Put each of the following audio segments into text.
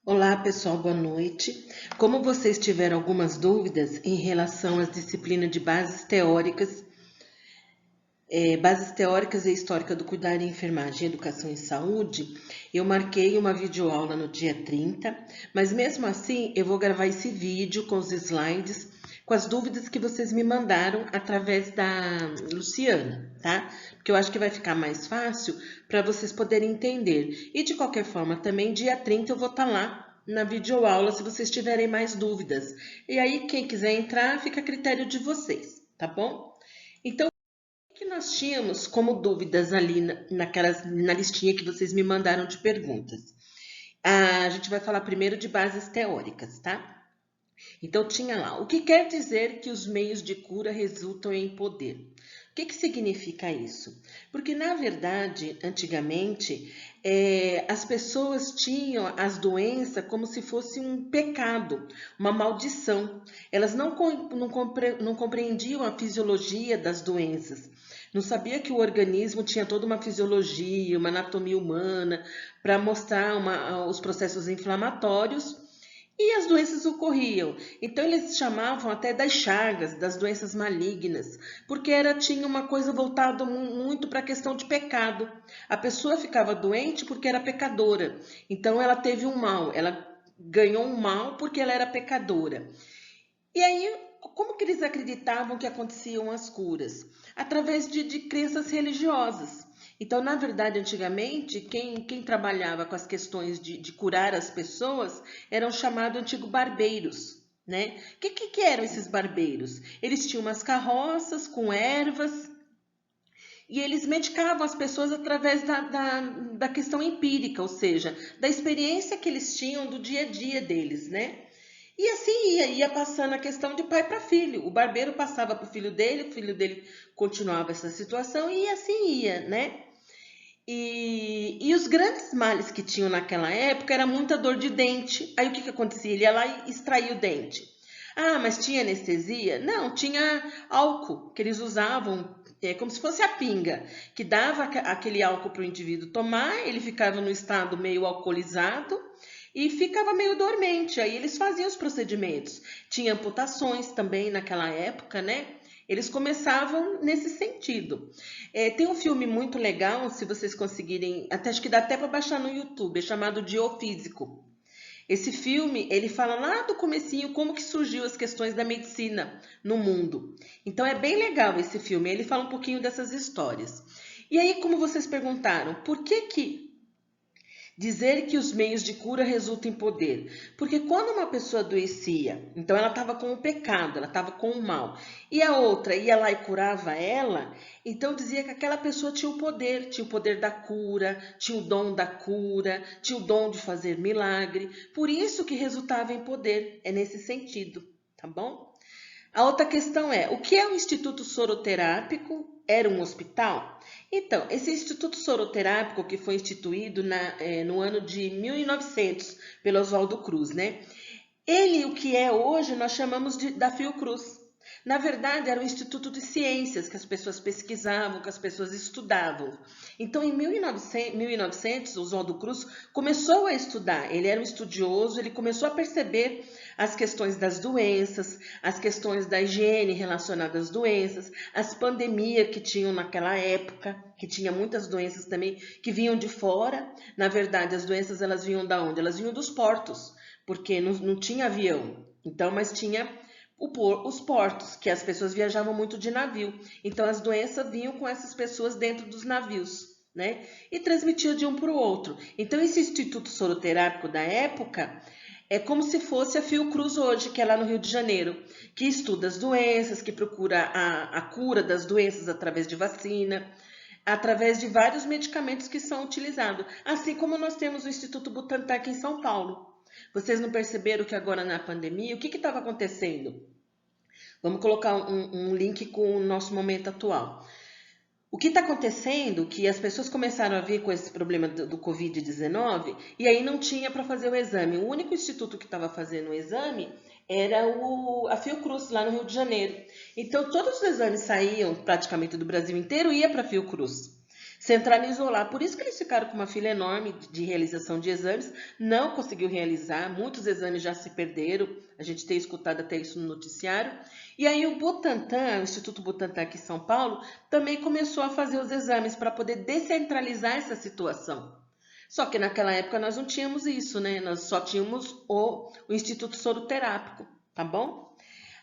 Olá, pessoal, boa noite. Como vocês tiveram algumas dúvidas em relação às disciplinas de bases teóricas e histórica do cuidado em enfermagem, educação e saúde, eu marquei uma videoaula no dia 30, mas mesmo assim eu vou gravar esse vídeo com os slides, com as dúvidas que vocês me mandaram através da Luciana, tá? Porque eu acho que vai ficar mais fácil para vocês poderem entender. E de qualquer forma, também dia 30 eu vou estar lá na videoaula se vocês tiverem mais dúvidas. E aí, quem quiser entrar, fica a critério de vocês, tá bom? Então, que nós tínhamos como dúvidas ali na listinha que vocês me mandaram de perguntas? A gente vai falar primeiro de bases teóricas, tá? Então tinha lá, o que quer dizer que os meios de cura resultam em poder? O que significa isso? Porque, na verdade, antigamente, as pessoas tinham as doenças como se fosse um pecado, uma maldição. Elas não compreendiam a fisiologia das doenças. Não sabia que o organismo tinha toda uma fisiologia, uma anatomia humana, para mostrar os processos inflamatórios e as doenças ocorriam. Então eles chamavam até das chagas, das doenças malignas, porque tinha uma coisa voltada muito para a questão de pecado. A pessoa ficava doente porque era pecadora. Então ela teve um mal, ela ganhou um mal porque ela era pecadora. E aí, como que eles acreditavam que aconteciam as curas? Através de crenças religiosas. Então, na verdade, antigamente, quem trabalhava com as questões de curar as pessoas eram chamados antigos barbeiros. Né? Que eram esses barbeiros? Eles tinham umas carroças com ervas e eles medicavam as pessoas através da questão empírica, ou seja, da experiência que eles tinham do dia a dia deles, né? E assim ia passando a questão de pai para filho. O barbeiro passava para o filho dele continuava essa situação e assim ia, né? E os grandes males que tinham naquela época era muita dor de dente. Aí o que acontecia? Ele ia lá e extraía o dente. Ah, mas tinha anestesia? Não, tinha álcool que eles usavam, como se fosse a pinga, que dava aquele álcool para o indivíduo tomar, ele ficava no estado meio alcoolizado e ficava meio dormente. Aí eles faziam os procedimentos. Tinha amputações também naquela época, né? Eles começavam nesse sentido. Tem um filme muito legal, se vocês conseguirem, até acho que dá até para baixar no YouTube, é chamado de O Físico. Esse filme, ele fala lá do comecinho como que surgiu as questões da medicina no mundo. Então é bem legal esse filme, ele fala um pouquinho dessas histórias. E aí, como vocês perguntaram, por que dizer que os meios de cura resultam em poder? Porque quando uma pessoa adoecia, então ela estava com o pecado, ela estava com o mal, e a outra ia lá e curava ela, então dizia que aquela pessoa tinha o poder da cura, tinha o dom da cura, tinha o dom de fazer milagre, por isso que resultava em poder, é nesse sentido, tá bom? A outra questão é, o que é o Instituto Soroterápico? Era um hospital? Então, esse Instituto Soroterápico que foi instituído no ano de 1900 pelo Oswaldo Cruz, né? Ele, o que é hoje, nós chamamos da Fiocruz. Na verdade, era um instituto de ciências que as pessoas pesquisavam, que as pessoas estudavam. Então, em 1900, o Oswaldo Cruz começou a estudar. Ele era um estudioso, ele começou a perceber as questões das doenças, as questões da higiene relacionadas às doenças, as pandemias que tinham naquela época, que tinha muitas doenças também que vinham de fora. Na verdade, as doenças elas vinham da onde? Elas vinham dos portos, porque não tinha avião. Então, mas tinha os portos, que as pessoas viajavam muito de navio. Então, as doenças vinham com essas pessoas dentro dos navios, né? E transmitiam de um para o outro. Então, esse Instituto Soroterápico da época é como se fosse a Fiocruz hoje, que é lá no Rio de Janeiro, que estuda as doenças, que procura a cura das doenças através de vacina, através de vários medicamentos que são utilizados. Assim como nós temos o Instituto Butantan aqui em São Paulo. Vocês não perceberam que agora na pandemia, o que estava acontecendo? Vamos colocar um link com o nosso momento atual. O que está acontecendo é que as pessoas começaram a vir com esse problema do Covid-19 e aí não tinha para fazer o exame. O único instituto que estava fazendo o exame era a Fiocruz, lá no Rio de Janeiro. Então, todos os exames saíam praticamente do Brasil inteiro e ia para a Fiocruz. Centralizou lá. Por isso que eles ficaram com uma fila enorme de realização de exames, não conseguiu realizar, muitos exames já se perderam, a gente tem escutado até isso no noticiário. E aí o Butantan, o Instituto Butantan aqui em São Paulo, também começou a fazer os exames para poder descentralizar essa situação. Só que naquela época nós não tínhamos isso, né? Nós só tínhamos o Instituto Soroterápico, tá bom?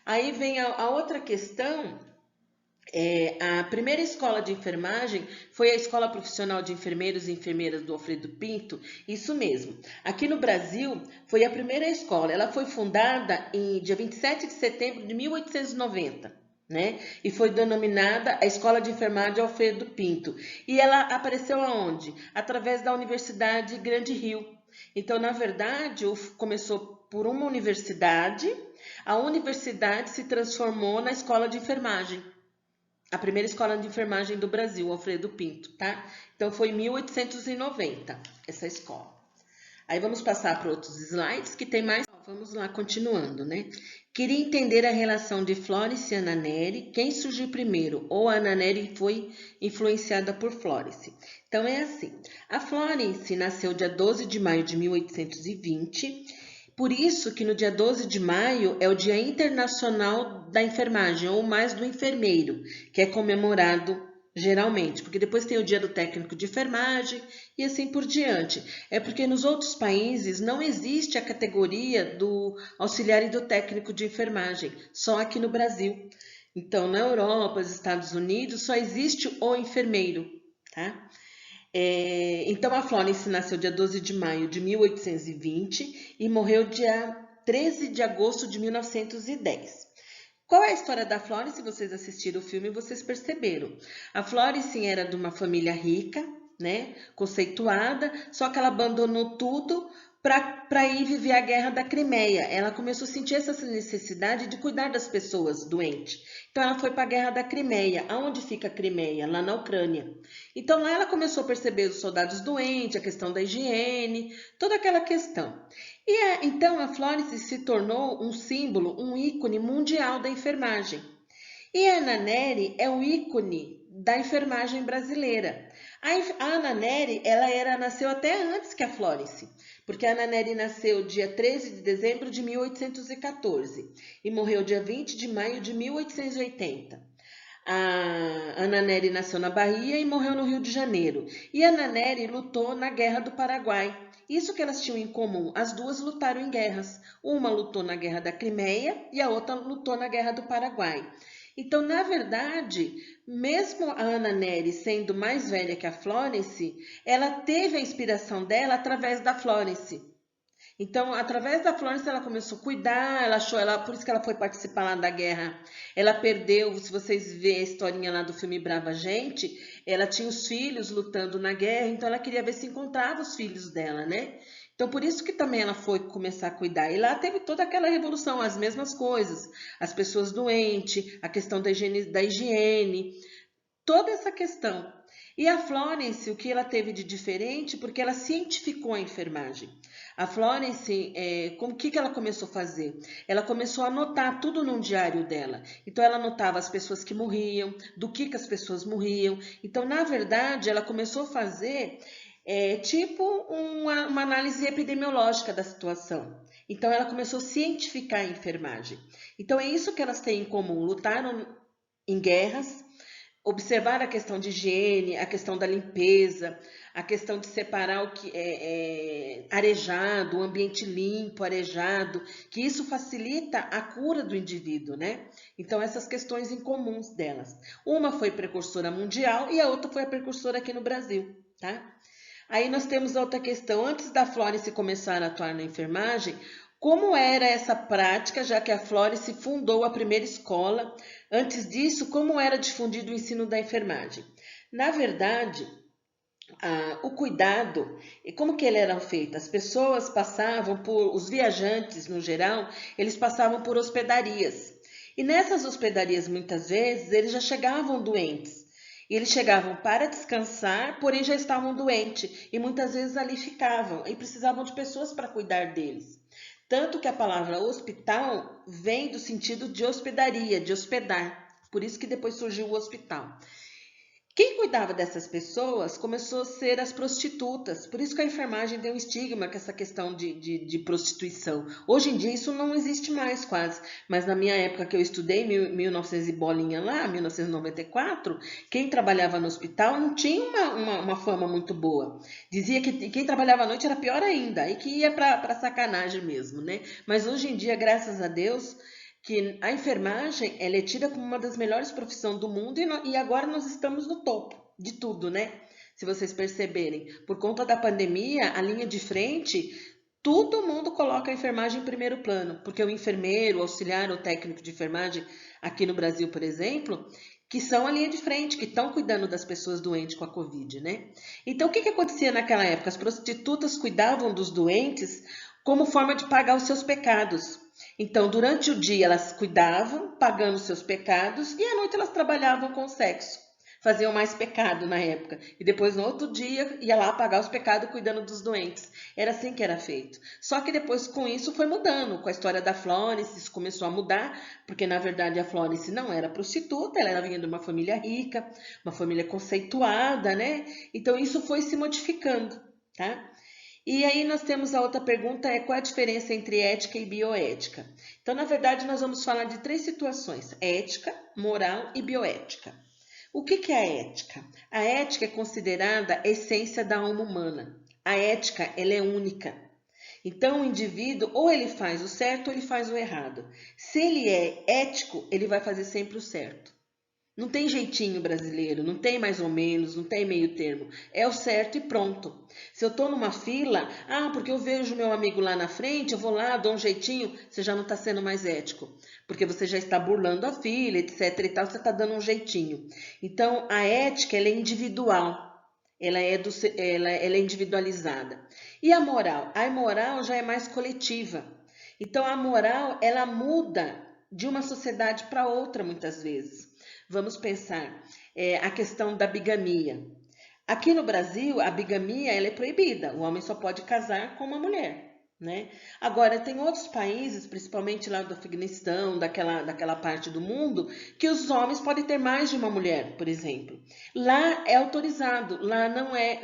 Aí vem a outra questão. A primeira escola de enfermagem foi a Escola Profissional de Enfermeiros e Enfermeiras do Alfredo Pinto, isso mesmo. Aqui no Brasil foi a primeira escola, ela foi fundada em dia 27 de setembro de 1890, né? E foi denominada a Escola de Enfermagem Alfredo Pinto. E ela apareceu aonde? Através da Universidade Grande Rio. Então, na verdade, começou por uma universidade, a universidade se transformou na escola de enfermagem. A primeira escola de enfermagem do Brasil, Alfredo Pinto, tá? Então foi em 1890 essa escola. Aí vamos passar para outros slides que tem mais. Vamos lá, continuando, né? Queria entender a relação de Florence e Anna Nery, quem surgiu primeiro, ou a Anna Nery foi influenciada por Florence. Então é assim, a Florence nasceu dia 12 de maio de 1820, por isso que no dia 12 de maio é o Dia Internacional da Enfermagem, ou mais do enfermeiro, que é comemorado geralmente, porque depois tem o Dia do Técnico de Enfermagem e assim por diante. É porque nos outros países não existe a categoria do auxiliar e do técnico de enfermagem, só aqui no Brasil. Então, na Europa, nos Estados Unidos, só existe o enfermeiro, tá? Então, a Florence nasceu dia 12 de maio de 1820 e morreu dia 13 de agosto de 1910. Qual é a história da Florence? Se vocês assistiram o filme, vocês perceberam. A Florence era de uma família rica, né, conceituada, só que ela abandonou tudo para ir viver a Guerra da Crimeia. Ela começou a sentir essa necessidade de cuidar das pessoas doentes. Então ela foi para a Guerra da Crimeia. Aonde fica a Crimeia? Lá na Ucrânia. Então lá ela começou a perceber os soldados doentes, a questão da higiene, toda aquela questão. Então a Florence se tornou um símbolo, um ícone mundial da enfermagem. E a Anna Nery é o ícone da enfermagem brasileira. A Anna Nery, nasceu até antes que a Florence, porque a Anna Nery nasceu dia 13 de dezembro de 1814 e morreu dia 20 de maio de 1880. A Anna Nery nasceu na Bahia e morreu no Rio de Janeiro. E a Anna Nery lutou na Guerra do Paraguai. Isso que elas tinham em comum, as duas lutaram em guerras. Uma lutou na Guerra da Crimeia e a outra lutou na Guerra do Paraguai. Então, na verdade, mesmo a Anna Nery sendo mais velha que a Florence, ela teve a inspiração dela através da Florence. Então, através da Florence, ela começou a cuidar, por isso que ela foi participar lá da guerra. Ela perdeu, se vocês verem a historinha lá do filme Brava Gente, ela tinha os filhos lutando na guerra, então ela queria ver se encontrava os filhos dela, né? Então, por isso que também ela foi começar a cuidar. E lá teve toda aquela revolução, as mesmas coisas. As pessoas doentes, a questão da higiene, toda essa questão. E a Florence, o que ela teve de diferente, porque ela cientificou a enfermagem. A Florence, o que ela começou a fazer? Ela começou a anotar tudo num diário dela. Então, ela anotava as pessoas que morriam, do que as pessoas morriam. Então, na verdade, ela começou a fazer tipo uma análise epidemiológica da situação. Então, ela começou a cientificar a enfermagem. Então, é isso que elas têm em comum. Lutaram em guerras, observar a questão de higiene, a questão da limpeza, a questão de separar o que é arejado, o ambiente limpo, arejado, que isso facilita a cura do indivíduo, né? Então, essas questões em comuns delas. Uma foi precursora mundial e a outra foi a precursora aqui no Brasil, tá? Aí nós temos outra questão. Antes da Florence começar a atuar na enfermagem, como era essa prática, já que a Florence fundou a primeira escola? Antes disso, como era difundido o ensino da enfermagem? Na verdade, o cuidado, e como que ele era feito? As pessoas passavam os viajantes no geral, eles passavam por hospedarias. E nessas hospedarias, muitas vezes, eles já chegavam doentes. E eles chegavam para descansar, porém já estavam doentes. E muitas vezes ali ficavam e precisavam de pessoas para cuidar deles. Tanto que a palavra hospital vem do sentido de hospedaria, de hospedar. Por isso que depois surgiu o hospital. Quem cuidava dessas pessoas começou a ser as prostitutas. Por isso que a enfermagem tem um estigma com essa questão de prostituição. Hoje em dia isso não existe mais quase. Mas na minha época que eu estudei, 1900 e bolinha lá, 1994, quem trabalhava no hospital não tinha uma fama muito boa. Dizia que quem trabalhava à noite era pior ainda, e que ia para sacanagem mesmo, né? Mas hoje em dia, graças a Deus, que a enfermagem ela é tida como uma das melhores profissões do mundo e agora nós estamos no topo de tudo, né? Se vocês perceberem, por conta da pandemia, a linha de frente, todo mundo coloca a enfermagem em primeiro plano, porque o enfermeiro, o auxiliar, o técnico de enfermagem, aqui no Brasil, por exemplo, que são a linha de frente, que estão cuidando das pessoas doentes com a Covid, né? Então, o que acontecia naquela época? As prostitutas cuidavam dos doentes como forma de pagar os seus pecados. Então, durante o dia elas cuidavam, pagando seus pecados, e à noite elas trabalhavam com sexo. Faziam mais pecado na época. E depois, no outro dia, ia lá pagar os pecados cuidando dos doentes. Era assim que era feito. Só que depois, com isso, foi mudando. Com a história da Florence, isso começou a mudar, porque na verdade a Florence não era prostituta, ela era vinha de uma família rica, uma família conceituada, né? Então, isso foi se modificando, tá? E aí nós temos a outra pergunta, qual a diferença entre ética e bioética? Então, na verdade, nós vamos falar de três situações, ética, moral e bioética. O que é a ética? A ética é considerada a essência da alma humana. A ética, ela é única. Então, o indivíduo, ou ele faz o certo ou ele faz o errado. Se ele é ético, ele vai fazer sempre o certo. Não tem jeitinho brasileiro, não tem mais ou menos, não tem meio termo. É o certo e pronto. Se eu estou numa fila, porque eu vejo meu amigo lá na frente, eu vou lá, dou um jeitinho, você já não está sendo mais ético. Porque você já está burlando a fila, etc e tal, você está dando um jeitinho. Então, a ética, ela é individual. Ela é individualizada. E a moral? A moral já é mais coletiva. Então, a moral, ela muda de uma sociedade para outra, muitas vezes. Vamos pensar a questão da bigamia. Aqui no Brasil, a bigamia ela é proibida. O homem só pode casar com uma mulher, né? Agora, tem outros países, principalmente lá do Afeganistão, daquela parte do mundo, que os homens podem ter mais de uma mulher, por exemplo. Lá é autorizado, lá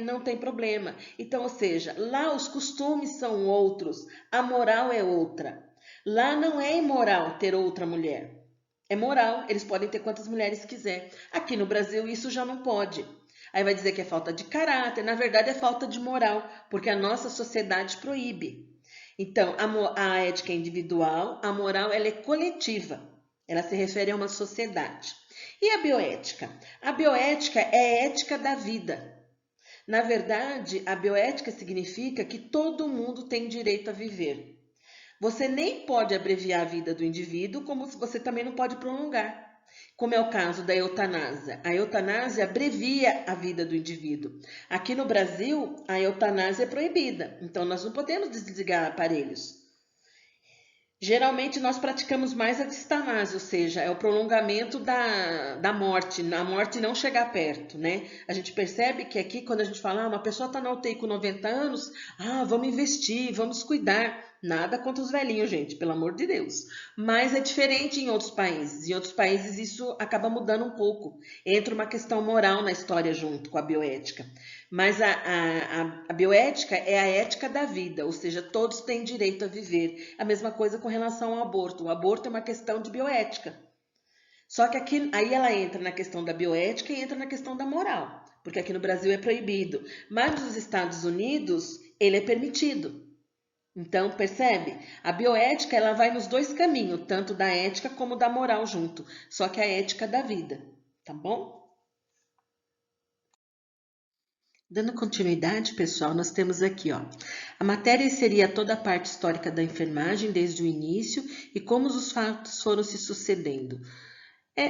não tem problema. Então, ou seja, lá os costumes são outros, a moral é outra. Lá não é imoral ter outra mulher. É moral, eles podem ter quantas mulheres quiser. Aqui no Brasil isso já não pode. Aí vai dizer que é falta de caráter, na verdade é falta de moral, porque a nossa sociedade proíbe. Então, a ética é individual, a moral ela é coletiva. Ela se refere a uma sociedade. E a bioética? A bioética é a ética da vida. Na verdade, a bioética significa que todo mundo tem direito a viver. Você nem pode abreviar a vida do indivíduo, como você também não pode prolongar. Como é o caso da eutanásia. A eutanásia abrevia a vida do indivíduo. Aqui no Brasil, a eutanásia é proibida, então nós não podemos desligar aparelhos. Geralmente nós praticamos mais a distanásia, ou seja, é o prolongamento da morte, a morte não chegar perto, né? A gente percebe que aqui, quando a gente fala, uma pessoa está na UTI com 90 anos, vamos investir, vamos cuidar. Nada contra os velhinhos, gente, pelo amor de Deus. Mas é diferente em outros países. Em outros países isso acaba mudando um pouco. Entra uma questão moral na história junto com a bioética. Mas a bioética é a ética da vida, ou seja, todos têm direito a viver. A mesma coisa com relação ao aborto. O aborto é uma questão de bioética. Só que aqui, aí ela entra na questão da bioética e entra na questão da moral, porque aqui no Brasil é proibido. Mas nos Estados Unidos, ele é permitido. Então, percebe? A bioética ela vai nos dois caminhos, tanto da ética como da moral junto, só que a ética da vida, tá bom? Dando continuidade, pessoal, nós temos aqui, ó, a matéria seria toda a parte histórica da enfermagem desde o início e como os fatos foram se sucedendo.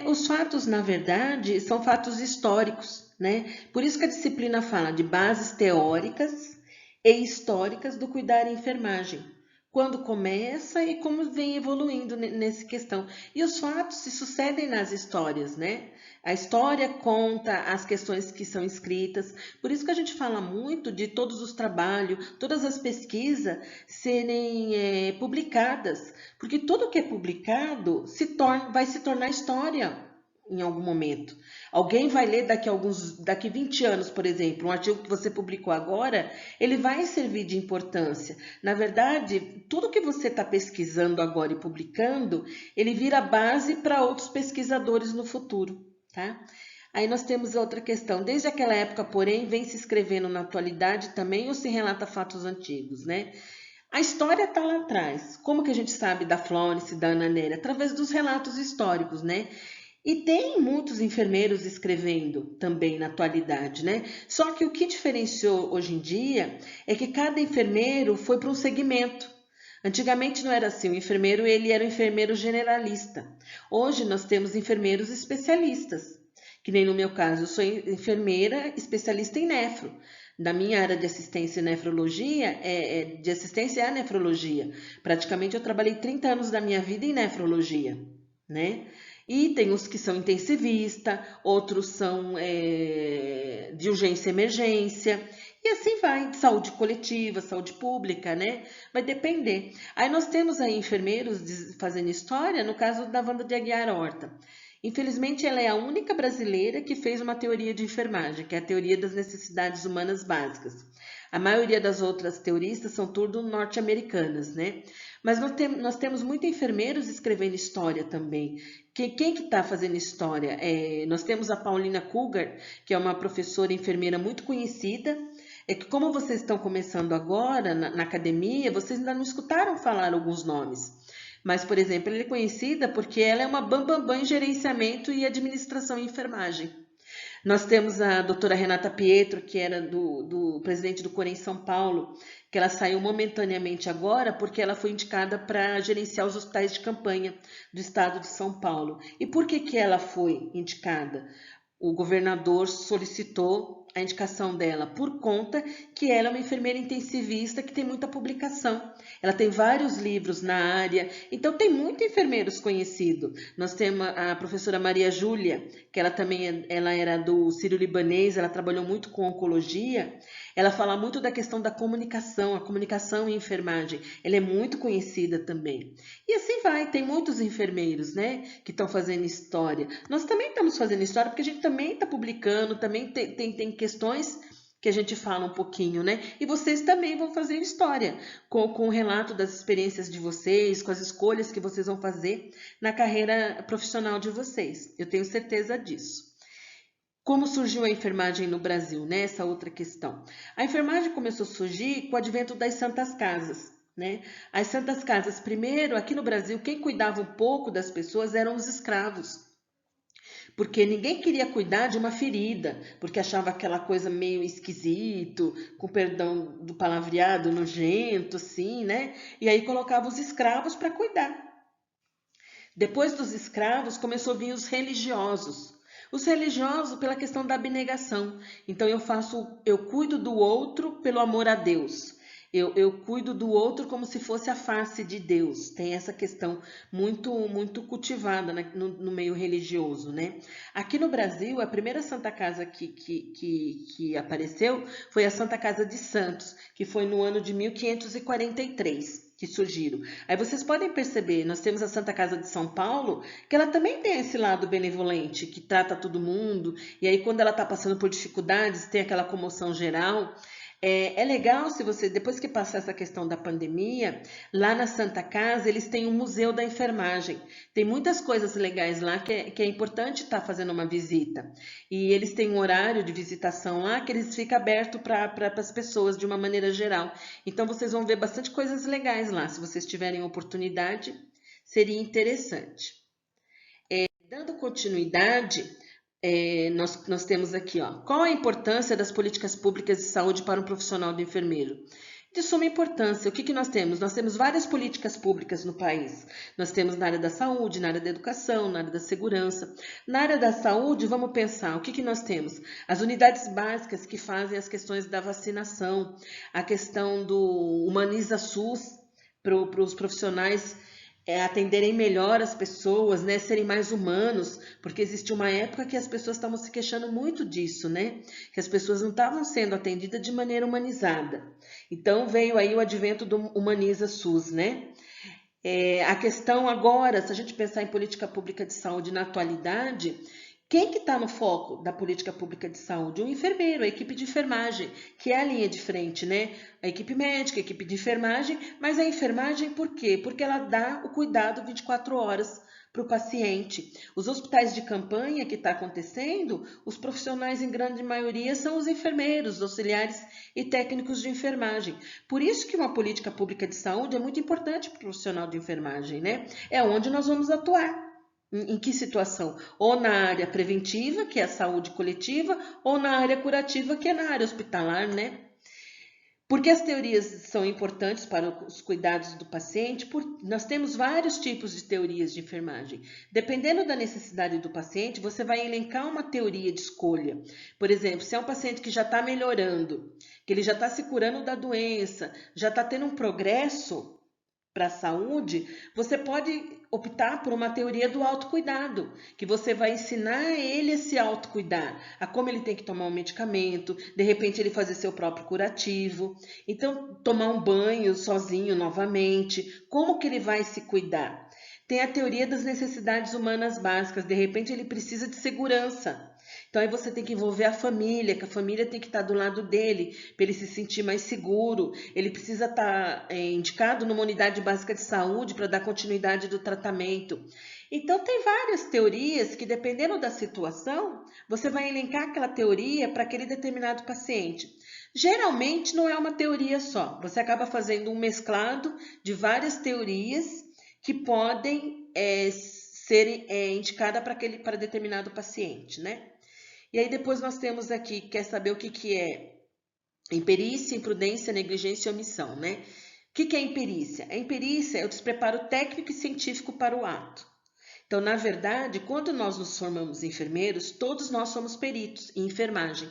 Os fatos, na verdade, são fatos históricos, né? Por isso que a disciplina fala de bases teóricas e históricas do cuidar em enfermagem. Quando começa e como vem evoluindo nessa questão. E os fatos se sucedem nas histórias, né? A história conta as questões que são escritas. Por isso que a gente fala muito de todos os trabalhos, todas as pesquisas serem publicadas. Porque tudo que é publicado vai se tornar história. em algum momento. Alguém vai ler daqui 20 anos, por exemplo, um artigo que você publicou agora, ele vai servir de importância. Na verdade, tudo que você está pesquisando agora e publicando, ele vira base para outros pesquisadores no futuro, tá? Aí nós temos outra questão. Desde aquela época, porém, vem se escrevendo na atualidade também ou se relata fatos antigos, né? A história está lá atrás. Como que a gente sabe da Florence, da Ana Nery? Através dos relatos históricos, né? E tem muitos enfermeiros escrevendo também na atualidade, né? Só que o que diferenciou hoje em dia é que cada enfermeiro foi para um segmento. Antigamente não era assim, o enfermeiro ele era um enfermeiro generalista. Hoje nós temos enfermeiros especialistas, que nem no meu caso, eu sou enfermeira especialista em nefro. Da minha área de assistência e nefrologia, de assistência à nefrologia. Praticamente eu trabalhei 30 anos da minha vida em nefrologia, né? E tem os que são intensivista, outros são de urgência e emergência, e assim vai, saúde coletiva, saúde pública, né? Vai depender. Aí nós temos aí enfermeiros fazendo história, no caso da Wanda de Aguiar Horta. Infelizmente, ela é a única brasileira que fez uma teoria de enfermagem, que é a teoria das necessidades humanas básicas. A maioria das outras teoristas são tudo norte-americanas, né? Mas nós temos muitos enfermeiros escrevendo história também. Quem que está fazendo história? Nós temos a Paulina Cougar, que é uma professora enfermeira muito conhecida. É que como vocês estão começando agora na academia, vocês ainda não escutaram falar alguns nomes. Mas, por exemplo, ela é conhecida porque ela é uma bambambã em gerenciamento e administração em enfermagem. Nós temos a doutora Renata Pietro, que era do presidente do Corém em São Paulo, que ela saiu momentaneamente agora porque ela foi indicada para gerenciar os hospitais de campanha do estado de São Paulo. E por que ela foi indicada? O governador solicitou a indicação dela por conta que ela é uma enfermeira intensivista que tem muita publicação. Ela tem vários livros na área, então tem muitos enfermeiros conhecidos. Nós temos a professora Maria Júlia, que ela também ela era do Sírio-Libanês, ela trabalhou muito com oncologia. Ela fala muito da questão da comunicação, a comunicação em enfermagem. Ela é muito conhecida também. E assim vai, tem muitos enfermeiros, né, que estão fazendo história. Nós também estamos fazendo história porque a gente também está publicando, também tem questões que a gente fala um pouquinho, né? E vocês também vão fazer história com o relato das experiências de vocês, com as escolhas que vocês vão fazer na carreira profissional de vocês. Eu tenho certeza disso. Como surgiu a enfermagem no Brasil, né? Essa outra questão. A enfermagem começou a surgir com o advento das santas casas, né? As santas casas, primeiro, aqui no Brasil, quem cuidava um pouco das pessoas eram os escravos. Porque ninguém queria cuidar de uma ferida, porque achava aquela coisa meio esquisito, com perdão do palavreado, nojento, assim, né? E aí colocava os escravos para cuidar. Depois dos escravos, começou a vir os religiosos. Os religiosos pela questão da abnegação. Então eu cuido do outro pelo amor a Deus. Eu cuido do outro como se fosse a face de Deus. Tem essa questão muito cultivada no meio religioso, né? Aqui no Brasil, a primeira Santa Casa que apareceu foi a Santa Casa de Santos, que foi no ano de 1543. Que surgiram. Aí vocês podem perceber, nós temos a Santa Casa de São Paulo, que ela também tem esse lado benevolente, que trata todo mundo, e aí quando ela está passando por dificuldades, tem aquela comoção geral. É legal se você, depois que passar essa questão da pandemia, lá na Santa Casa eles têm um museu da enfermagem. Tem muitas coisas legais lá que é importante estar fazendo uma visita. E eles têm um horário de visitação lá que eles ficam aberto para as pessoas de uma maneira geral. Então vocês vão ver bastante coisas legais lá. Se vocês tiverem oportunidade, seria interessante. Dando continuidade, nós temos aqui, ó, qual a importância das políticas públicas de saúde para um profissional do enfermeiro? De suma importância, o que nós temos? Nós temos várias políticas públicas no país. Nós temos na área da saúde, na área da educação, na área da segurança. Na área da saúde, vamos pensar, o que nós temos? As unidades básicas que fazem as questões da vacinação, a questão do Humaniza SUS para os profissionais atenderem melhor as pessoas, né, serem mais humanos, porque existe uma época que as pessoas estavam se queixando muito disso, né, que as pessoas não estavam sendo atendidas de maneira humanizada. Então veio aí o advento do Humaniza SUS, né. A questão agora, se a gente pensar em política pública de saúde na atualidade, quem que está no foco da política pública de saúde? O enfermeiro, a equipe de enfermagem, que é a linha de frente, né? A equipe médica, a equipe de enfermagem, mas a enfermagem por quê? Porque ela dá o cuidado 24 horas para o paciente. Os hospitais de campanha que está acontecendo, os profissionais em grande maioria são os enfermeiros, os auxiliares e técnicos de enfermagem. Por isso que uma política pública de saúde é muito importante para o profissional de enfermagem, né? É onde nós vamos atuar. Em que situação? Ou na área preventiva, que é a saúde coletiva, ou na área curativa, que é na área hospitalar, né? Porque as teorias são importantes para os cuidados do paciente? Nós temos vários tipos de teorias de enfermagem. Dependendo da necessidade do paciente, você vai elencar uma teoria de escolha. Por exemplo, se é um paciente que já está melhorando, que ele já está se curando da doença, já está tendo um progresso para a saúde, você pode optar por uma teoria do autocuidado, que você vai ensinar ele a se autocuidar, a como ele tem que tomar um medicamento, de repente ele fazer seu próprio curativo, então tomar um banho sozinho novamente, como que ele vai se cuidar? Tem a teoria das necessidades humanas básicas, de repente ele precisa de segurança. Então aí você tem que envolver a família, que a família tem que estar do lado dele, para ele se sentir mais seguro. Ele precisa estar indicado numa unidade básica de saúde para dar continuidade do tratamento. Então tem várias teorias que, dependendo da situação, você vai elencar aquela teoria para aquele determinado paciente. Geralmente não é uma teoria só, você acaba fazendo um mesclado de várias teorias que podem ser indicadas para determinado paciente, né? E aí depois nós temos aqui, quer saber o que é imperícia, imprudência, negligência e omissão, né? O que é imperícia? A imperícia é o despreparo técnico e científico para o ato. Então, na verdade, quando nós nos formamos enfermeiros, todos nós somos peritos em enfermagem.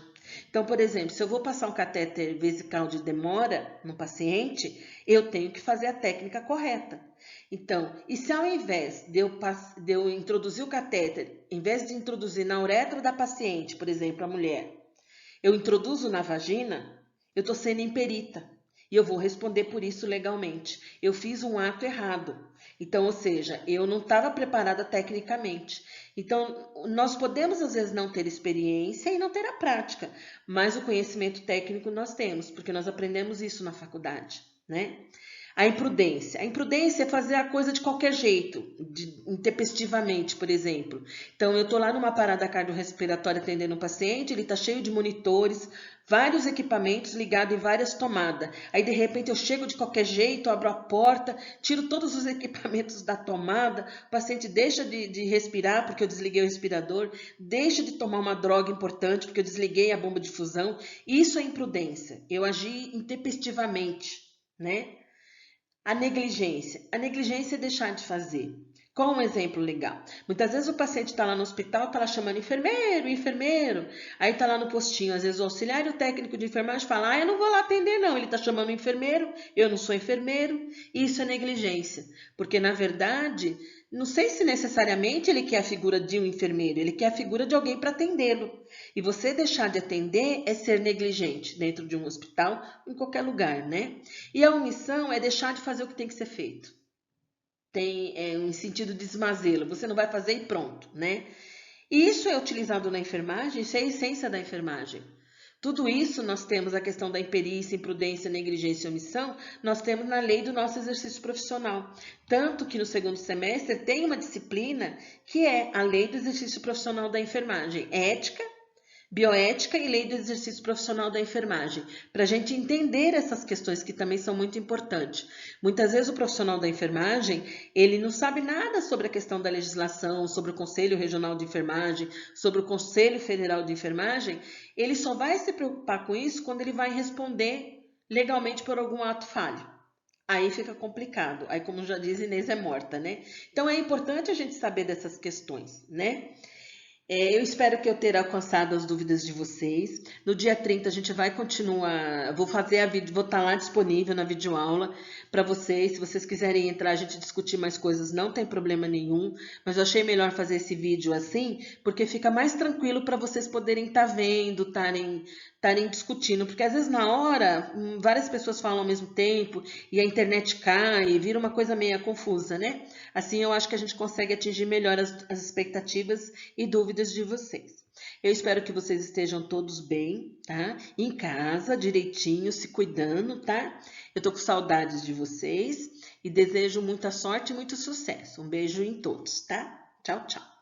Então, por exemplo, se eu vou passar um catéter vesical de demora no paciente, eu tenho que fazer a técnica correta. Então, e se ao invés de eu introduzir o catéter, em vez de introduzir na uretra da paciente, por exemplo, a mulher, eu introduzo na vagina, eu estou sendo imperita. E eu vou responder por isso legalmente. Eu fiz um ato errado. Então, ou seja, eu não estava preparada tecnicamente. Então, nós podemos às vezes não ter experiência e não ter a prática, mas o conhecimento técnico nós temos, porque nós aprendemos isso na faculdade, né? A imprudência. A imprudência é fazer a coisa de qualquer jeito, intempestivamente, por exemplo. Então, eu estou lá numa parada cardiorrespiratória atendendo um paciente, ele está cheio de monitores, vários equipamentos ligados em várias tomadas. Aí, de repente, eu chego de qualquer jeito, abro a porta, tiro todos os equipamentos da tomada, o paciente deixa de respirar porque eu desliguei o respirador, deixa de tomar uma droga importante porque eu desliguei a bomba de fusão. Isso é imprudência. Eu agi intempestivamente, né? A negligência. A negligência é deixar de fazer. Qual um exemplo legal? Muitas vezes o paciente está lá no hospital, está lá chamando enfermeiro, enfermeiro. Aí está lá no postinho, às vezes o auxiliar e o técnico de enfermagem fala, eu não vou lá atender não, ele está chamando o enfermeiro, eu não sou enfermeiro. Isso é negligência, porque na verdade, não sei se necessariamente ele quer a figura de um enfermeiro, ele quer a figura de alguém para atendê-lo. E você deixar de atender é ser negligente dentro de um hospital, em qualquer lugar, né? E a omissão é deixar de fazer o que tem que ser feito. Tem um sentido de desmazelo, você não vai fazer e pronto, né? E isso é utilizado na enfermagem, isso é a essência da enfermagem. Tudo isso nós temos a questão da imperícia, imprudência, negligência e omissão, nós temos na lei do nosso exercício profissional. Tanto que no segundo semestre tem uma disciplina que é a lei do exercício profissional da enfermagem, ética, bioética e lei do exercício profissional da enfermagem, para a gente entender essas questões que também são muito importantes. Muitas vezes o profissional da enfermagem, ele não sabe nada sobre a questão da legislação, sobre o Conselho Regional de Enfermagem, sobre o Conselho Federal de Enfermagem, ele só vai se preocupar com isso quando ele vai responder legalmente por algum ato falho. Aí fica complicado, aí como já diz, Inês é morta, né? Então é importante a gente saber dessas questões, né? Eu espero que eu tenha alcançado as dúvidas de vocês. No dia 30 a gente vai continuar, vou estar lá disponível na videoaula para vocês. Se vocês quiserem entrar, a gente discutir mais coisas, não tem problema nenhum. Mas eu achei melhor fazer esse vídeo assim, porque fica mais tranquilo para vocês poderem estar vendo, estarem estarem discutindo, porque às vezes na hora várias pessoas falam ao mesmo tempo e a internet cai, vira uma coisa meio confusa, né? Assim eu acho que a gente consegue atingir melhor as expectativas e dúvidas de vocês. Eu espero que vocês estejam todos bem, tá? Em casa, direitinho, se cuidando, tá? Eu tô com saudades de vocês e desejo muita sorte e muito sucesso. Um beijo em todos, tá? Tchau, tchau.